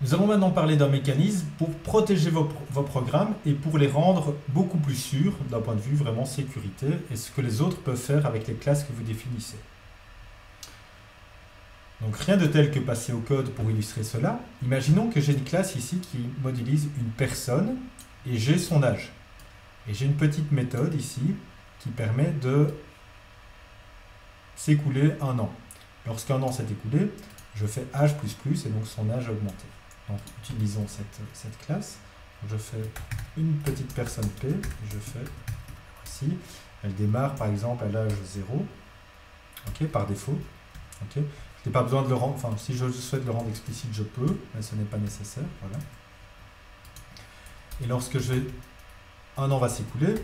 Nous allons maintenant parler d'un mécanisme pour protéger vos programmes et pour les rendre beaucoup plus sûrs d'un point de vue vraiment sécurité et ce que les autres peuvent faire avec les classes que vous définissez. Donc rien de tel que passer au code pour illustrer cela. Imaginons que j'ai une classe ici qui modélise une personne et j'ai son âge. Et j'ai une petite méthode ici qui permet de s'écouler un an. Lorsqu'un an s'est écoulé, je fais âge++ et donc son âge a augmenté. Donc utilisons cette classe. Je fais une petite personne P, je fais ici, elle démarre par exemple à l'âge 0, ok, par défaut. Ok. Je n'ai pas besoin de le rendre, enfin si je souhaite le rendre explicite je peux, mais ce n'est pas nécessaire. Voilà. Et lorsque un an va s'écouler,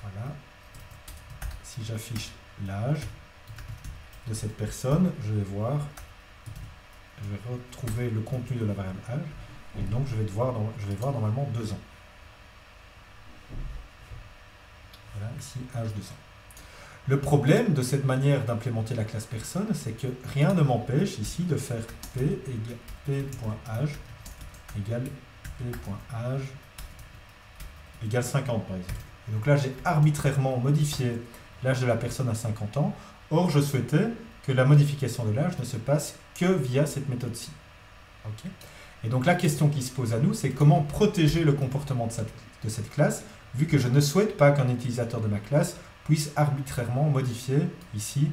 voilà, si j'affiche l'âge de cette personne, je vais retrouver le contenu de la variable âge, et donc je vais voir normalement 2 ans. Voilà, ici âge 2 ans. Le problème de cette manière d'implémenter la classe personne, c'est que rien ne m'empêche ici de faire p.âge égale p.âge égale 50 par exemple. Et donc là, j'ai arbitrairement modifié l'âge de la personne à 50 ans. Or, je souhaitais que la modification de l'âge ne se passe que via cette méthode-ci. Okay. Et donc la question qui se pose à nous, c'est comment protéger le comportement de cette classe, vu que je ne souhaite pas qu'un utilisateur de ma classe puisse arbitrairement modifier ici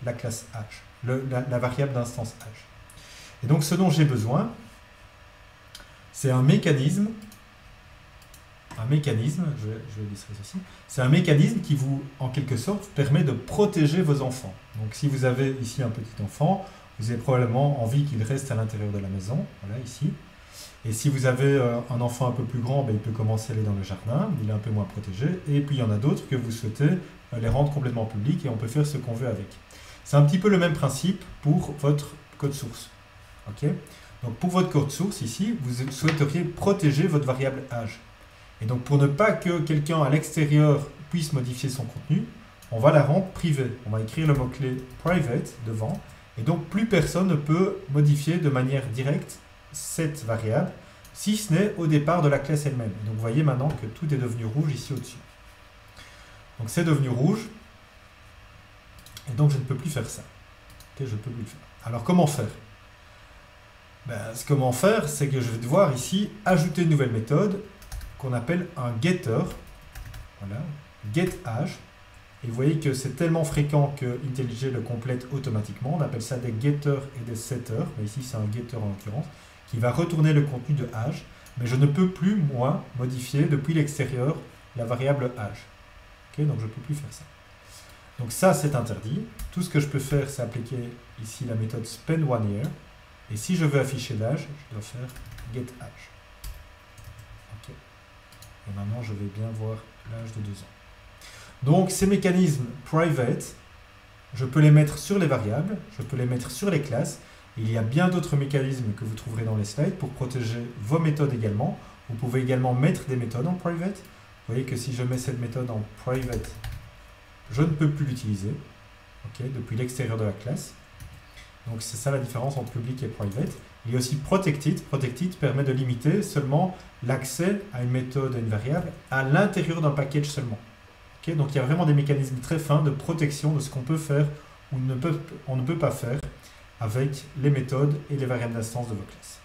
la classe âge, la variable d'instance âge. Et donc ce dont j'ai besoin, c'est un mécanisme, je vais illustrer ceci, c'est un mécanisme qui vous, en quelque sorte, permet de protéger vos enfants. Donc si vous avez ici un petit enfant, vous avez probablement envie qu'il reste à l'intérieur de la maison, voilà ici. Et si vous avez un enfant un peu plus grand, ben, il peut commencer à aller dans le jardin, il est un peu moins protégé. Et puis il y en a d'autres que vous souhaitez les rendre complètement publics et on peut faire ce qu'on veut avec. C'est un petit peu le même principe pour votre code source. Okay. Donc pour votre code source ici, vous souhaiteriez protéger votre variable âge. Et donc pour ne pas que quelqu'un à l'extérieur puisse modifier son contenu, on va la rendre privée. On va écrire le mot-clé private devant. Et donc plus personne ne peut modifier de manière directe cette variable, si ce n'est au départ de la classe elle-même. Donc vous voyez maintenant que tout est devenu rouge ici au-dessus. Donc c'est devenu rouge, et donc je ne peux plus faire ça. Okay, je peux plus le faire. Alors comment faire? Comment faire, c'est que je vais devoir ici ajouter une nouvelle méthode qu'on appelle un getter. Voilà, getAge. Et vous voyez que c'est tellement fréquent que IntelliJ le complète automatiquement. On appelle ça des getters et des setters. Mais ici, c'est un getter en l'occurrence, qui va retourner le contenu de âge. Mais je ne peux plus, moi, modifier depuis l'extérieur la variable âge. Okay, donc je ne peux plus faire ça. Donc ça, c'est interdit. Tout ce que je peux faire, c'est appliquer ici la méthode spend1year. Et si je veux afficher l'âge, je dois faire getAge. Okay. Et maintenant, je vais bien voir l'âge de 2 ans. Donc ces mécanismes private, je peux les mettre sur les variables, je peux les mettre sur les classes. Il y a bien d'autres mécanismes que vous trouverez dans les slides pour protéger vos méthodes également. Vous pouvez également mettre des méthodes en private. Vous voyez que si je mets cette méthode en private, je ne peux plus l'utiliser depuis l'extérieur de la classe. Donc c'est ça la différence entre public et private. Il y a aussi protected. Protected permet de limiter seulement l'accès à une méthode, à une variable, à l'intérieur d'un package seulement. Donc il y a vraiment des mécanismes très fins de protection de ce qu'on peut faire ou on ne peut pas faire avec les méthodes et les variables d'instance de vos classes.